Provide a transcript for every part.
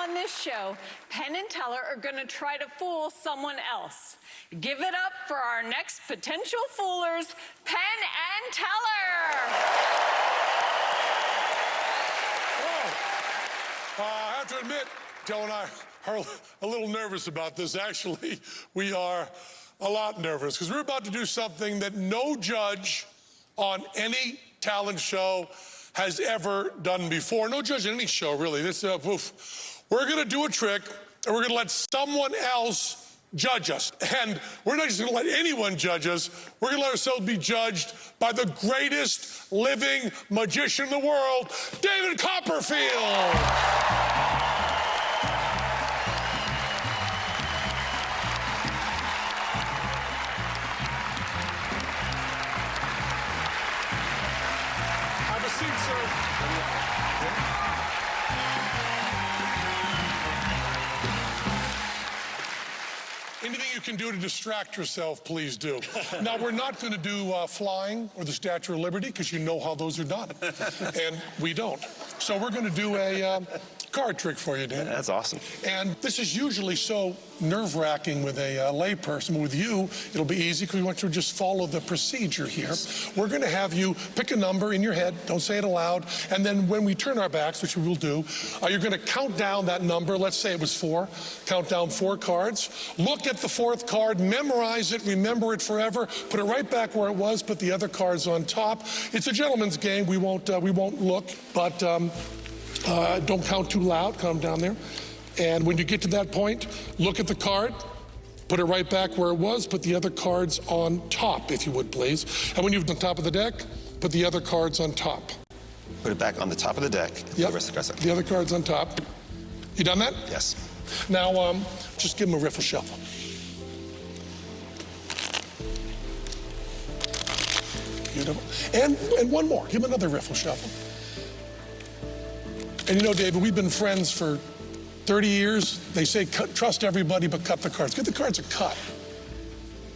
on this show, Penn and Teller are going to try to fool someone else. Give it up for our next potential foolers, Penn and Teller. I have to admit, Joe and I are a little nervous about this. Actually, we are a lot nervous because we're about to do something that no judge on any talent show has ever done before. No judge in any show, really. We're going to do a trick, and we're going to let someone else judge us. And we're not just going to let anyone judge us. We're going to let ourselves be judged by the greatest living magician in the world, David Copperfield. Have a seat, sir. Anything you can do to distract yourself, please do. Now, we're not going to do flying or the Statue of Liberty because you know how those are done. And we don't. So we're going to do a card trick for you, Dan. That's awesome. And this is usually so nerve-wracking with a layperson. With you, it'll be easy because we want you to just follow the procedure here. We're going to have you pick a number in your head. Don't say it aloud. And then when we turn our backs, which we will do, you're going to count down that number. Let's say it was 4. Count down 4 cards. Look at the 4th card. Memorize it. Remember it forever. Put it right back where it was. Put the other cards on top. It's a gentleman's game. We won't look, but don't count too loud. Calm down there. And when you get to that point, look at the card, put it right back where it was, put the other cards on top, if you would, please. And when you've done top of the deck, put the other cards on top. Put it back on the top of the deck. Yep. The rest of the cards. The other cards on top. You done that? Yes. Now, just give him a riffle shuffle. Beautiful. And one more. Give him another riffle shuffle. And you know, David, we've been friends for 30 years. They say trust everybody but cut the cards. Give the cards a cut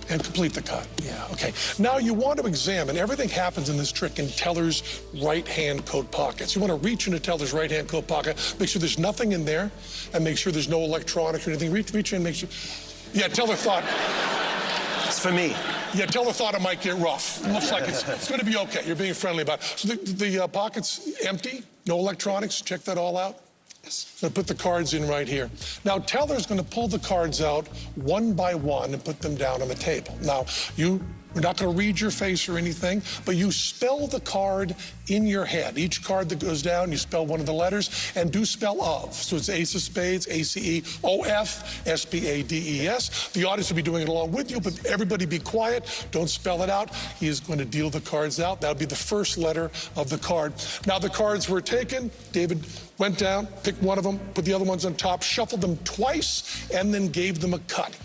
and complete the cut. Yeah, okay. Now you want to examine. Everything happens in this trick in Teller's right-hand coat pockets. You want to reach into Teller's right-hand coat pocket, make sure there's nothing in there, and make sure there's no electronics or anything. Reach in, make sure. Yeah, Teller thought. It's for me. Yeah, Teller thought it might get rough. It looks like it's going to be okay. You're being friendly about it. So the pocket's empty, no electronics. Check that all out. Yes. Going to put the cards in right here. Now, Teller's going to pull the cards out one by one and put them down on the table. Now, we're not going to read your face or anything, but you spell the card in your head. Each card that goes down, you spell one of the letters, and do spell of. So it's Ace of Spades, A-C-E-O-F, S-P-A-D-E-S. The audience will be doing it along with you, but everybody be quiet. Don't spell it out. He is going to deal the cards out. That'll be the first letter of the card. Now the cards were taken. David went down, picked one of them, put the other ones on top, shuffled them twice, and then gave them a cut.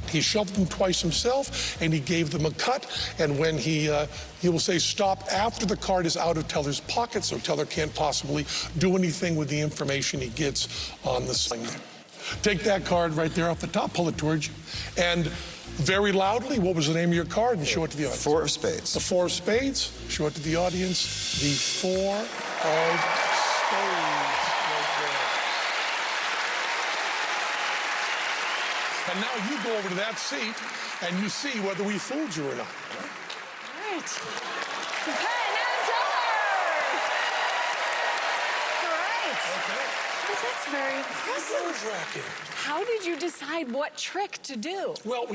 He shuffled them twice himself, and he gave them a cut. And when he will say stop after the card is out of Teller's pocket, so Teller can't possibly do anything with the information he gets on the sling. Take that card right there off the top, pull it towards you, and very loudly, what was the name of your card? And show it to the audience. 4 of spades. The 4 of spades. Show it to the audience. The 4 of spades. And now you go over to that seat and you see whether we fooled you or not. All right. Penn and Teller. All right. Okay. Well, that's very impressive. Nerve-wracking. How did you decide what trick to do? Well,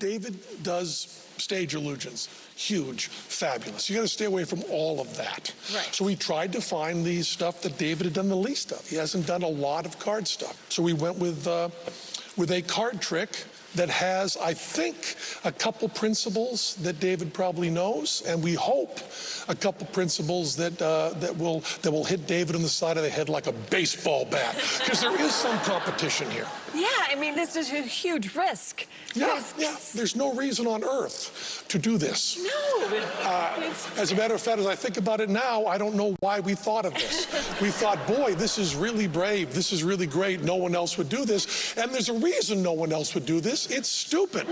David does stage illusions. Huge, fabulous. You got to stay away from all of that. Right. So we tried to find the stuff that David had done the least of. He hasn't done a lot of card stuff. So we went with a card trick that has, I think, a couple principles that David probably knows, and we hope a couple principles that will hit David on the side of the head like a baseball bat, because there is some competition here. Yeah, I mean, this is a huge risk. Yeah. There's no reason on earth to do this. No. As a matter of fact, as I think about it now, I don't know why we thought of this. We thought, boy, this is really brave. This is really great. No one else would do this. And there's a reason no one else would do this. It's stupid.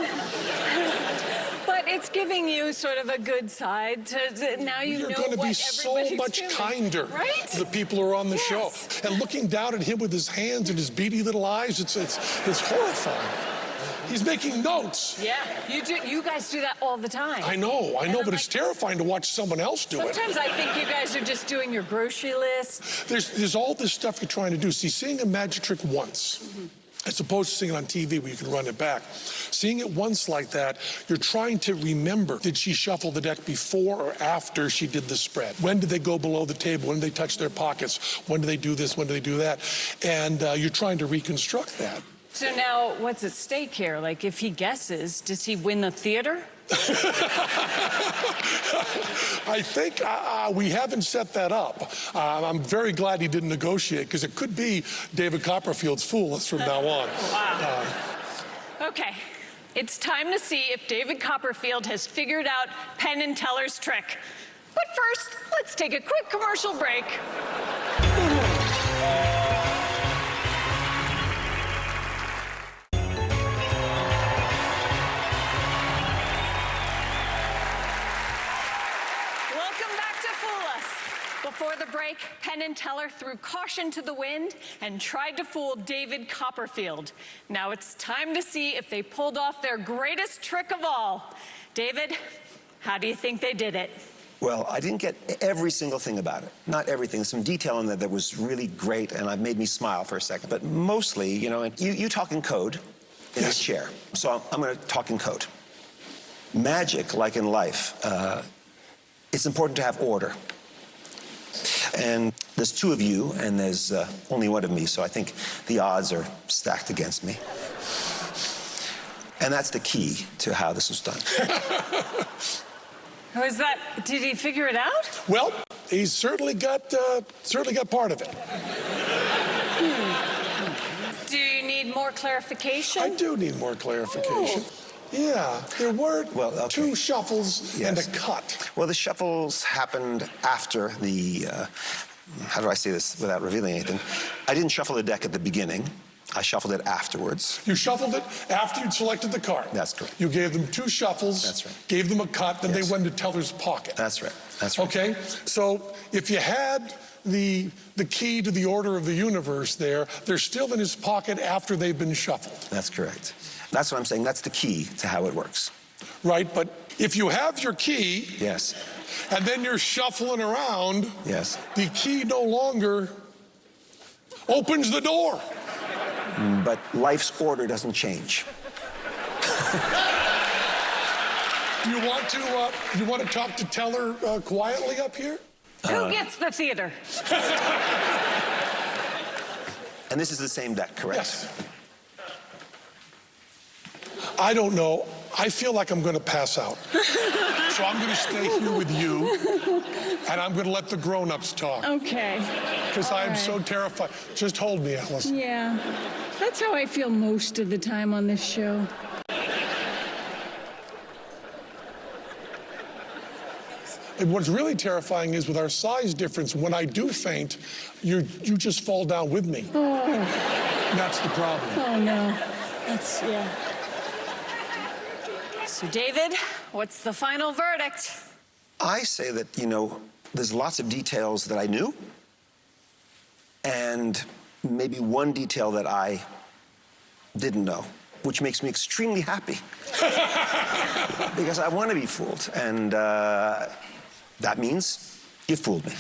But it's giving you sort of a good side. Now you You're know going to what be so everybody's much doing. kinder Right? to the people who are on the show. Yes. And looking down at him with his hands and his beady little eyes, it's horrifying. He's making notes. Yeah, you guys do that all the time. I know, I'm but it's terrifying to watch someone else do it. Sometimes I think you guys are just doing your grocery list. There's all this stuff you're trying to do. See, seeing a magic trick once, as opposed to seeing it on TV where you can run it back. Seeing it once like that, you're trying to remember, did she shuffle the deck before or after she did the spread? When did they go below the table? When did they touch their pockets? When did they do this? When did they do that? And you're trying to reconstruct that. So now, what's at stake here? Like, if he guesses, does he win the theater? I think we haven't set that up. I'm very glad he didn't negotiate, because it could be David Copperfield's Fool Us from now on. Wow. Okay, it's time to see if David Copperfield has figured out Penn and Teller's trick. But first, let's take a quick commercial break. Before the break, Penn and Teller threw caution to the wind and tried to fool David Copperfield. Now it's time to see if they pulled off their greatest trick of all. David, how do you think they did it? Well, I didn't get every single thing about it. Not everything. Some detail in there that was really great, and it made me smile for a second. But mostly, you talk in code in this chair. So I'm going to talk in code. Magic, like in life, it's important to have order. And there's two of you, and there's only one of me, so I think the odds are stacked against me. And that's the key to how this was done. Was that, did he figure it out? Well, he's certainly got part of it. Do you need more clarification? I do need more clarification. Ooh. Yeah, there were two shuffles and a cut. Well, the shuffles happened after the, how do I say this without revealing anything? I didn't shuffle the deck at the beginning. I shuffled it afterwards. You shuffled it after you'd selected the card. That's correct. You gave them two shuffles. That's right. Gave them a cut, then they went into Teller's pocket. That's right. That's right. Okay, so if you had the key to the order of the universe there, they're still in his pocket after they've been shuffled. That's correct. That's what I'm saying. That's the key to how it works. Right, but if you have your key, yes, and then you're shuffling around, yes, the key no longer opens the door. But life's order doesn't change. You want to talk to Teller quietly up here? Who gets the theater? And this is the same deck, correct? Yes. I don't know. I feel like I'm going to pass out. So I'm going to stay here with you, and I'm going to let the grown-ups talk. Okay. Because I am so terrified. Just hold me, Alice. Yeah. That's how I feel most of the time on this show. And what's really terrifying is with our size difference, when I do faint, you just fall down with me. Oh. That's the problem. Oh, no. That's, yeah. So, David, what's the final verdict? I say that, there's lots of details that I knew, and maybe one detail that I didn't know, which makes me extremely happy. Because I want to be fooled, and that means you fooled me.